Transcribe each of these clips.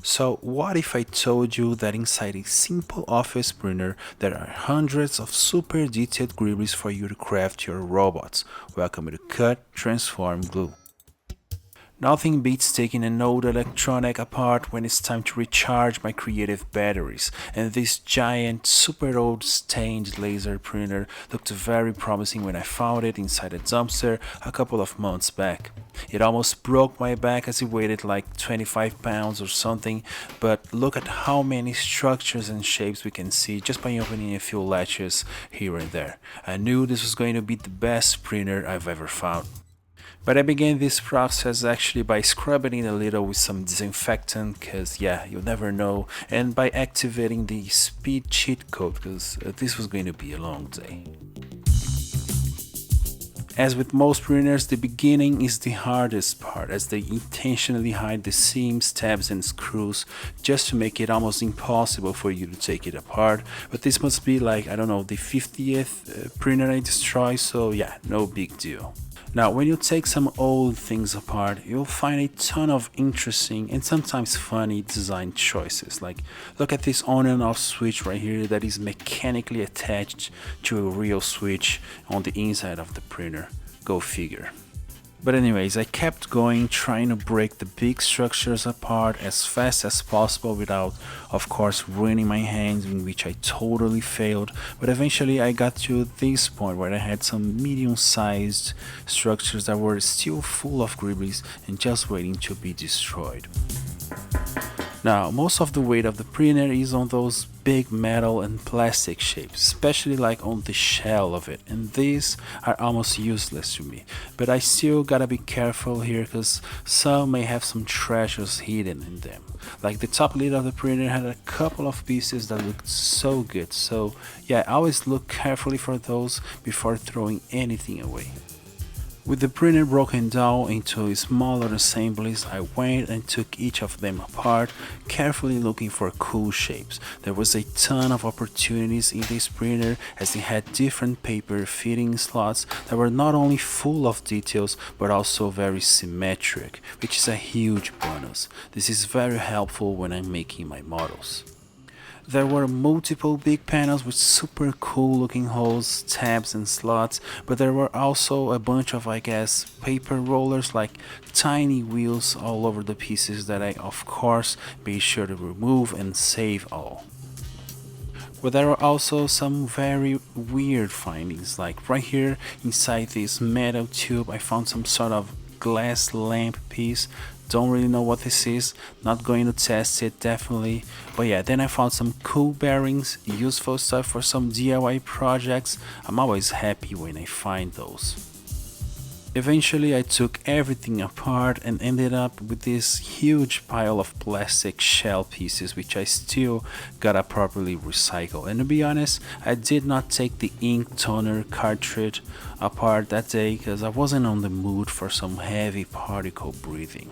So what if I told you that inside a simple office printer there are hundreds of super detailed greeblies for you to craft your robots? Welcome to Cut, Transform, Glue. Nothing beats taking an old electronic apart when it's time to recharge my creative batteries, and this giant, super old stained laser printer looked very promising when I found it inside a dumpster a couple of months back. It almost broke my back as it weighed like 25 pounds or something, but look at how many structures and shapes we can see just by opening a few latches here and there. I knew this was going to be the best printer I've ever found. But I began this process actually by scrubbing it a little with some disinfectant, because yeah, you never know, and by activating the speed cheat code, because this was going to be a long day. As with most printers, the beginning is the hardest part, as they intentionally hide the seams, tabs and screws just to make it almost impossible for you to take it apart. But this must be like, I don't know, the 50th printer I destroy, so yeah, no big deal. Now, when you take some old things apart, you'll find a ton of interesting and sometimes funny design choices. Like, look at this on and off switch right here that is mechanically attached to a real switch on the inside of the printer. Go figure. But anyways, I kept going, trying to break the big structures apart as fast as possible without, of course, ruining my hands, in which I totally failed. But eventually I got to this point where I had some medium-sized structures that were still full of greeblies and just waiting to be destroyed. Now, most of the weight of the printer is on those big metal and plastic shapes, especially like on the shell of it, and these are almost useless to me. But I still gotta be careful here, because some may have some treasures hidden in them. Like the top lid of the printer had a couple of pieces that looked so good, so yeah, I always look carefully for those before throwing anything away. With the printer broken down into smaller assemblies, I went and took each of them apart, carefully looking for cool shapes. There was a ton of opportunities in this printer, as it had different paper fitting slots that were not only full of details but also very symmetric, which is a huge bonus. This is very helpful when I'm making my models. There were multiple big panels with super cool looking holes, tabs and slots, but there were also a bunch of, I guess, paper rollers, like tiny wheels all over the pieces that I of course made sure to remove and save all. But there are also some very weird findings, like right here inside this metal tube I found some sort of glass lamp piece. Don't really know what this is, not going to test it definitely, but yeah, then I found some cool bearings, useful stuff for some DIY projects. I'm always happy when I find those. Eventually I took everything apart and ended up with this huge pile of plastic shell pieces, which I still gotta properly recycle. And to be honest, I did not take the ink toner cartridge apart that day because I wasn't on the mood for some heavy particle breathing.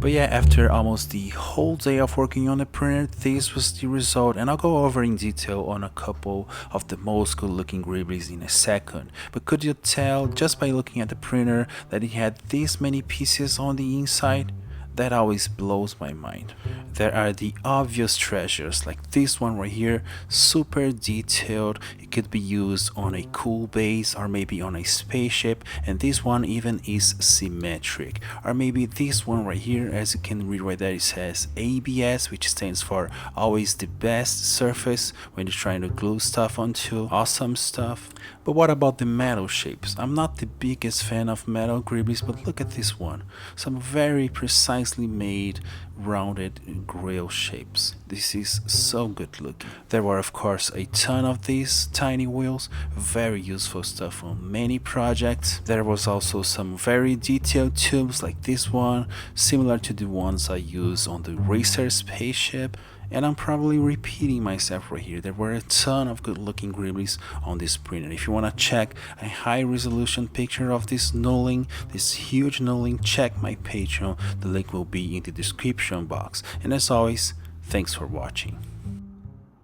But yeah, after almost the whole day of working on the printer, this was the result, and I'll go over in detail on a couple of the most good looking greeblies in a second. But could you tell just by looking at the printer that it had this many pieces on the inside? That always blows my mind. There are the obvious treasures like this one right here, super detailed. It could be used on a cool base or maybe on a spaceship, and this one even is symmetric. Or maybe this one right here, as you can read right there, it says ABS, which stands for always the best surface when you're trying to glue stuff onto. Awesome stuff. But what about the metal shapes? I'm not the biggest fan of metal greeblies, but look at this one. Some very precisely made rounded grill shapes. This is so good looking. There were of course a ton of these tiny wheels, very useful stuff on many projects. There was also some very detailed tubes like this one, similar to the ones I use on the racer spaceship. And I'm probably repeating myself right here. There were a ton of good looking greeblies on this printer. If you want to check a high resolution picture of this knolling, this huge knolling, check my Patreon. The link will be in the description box. And as always, thanks for watching.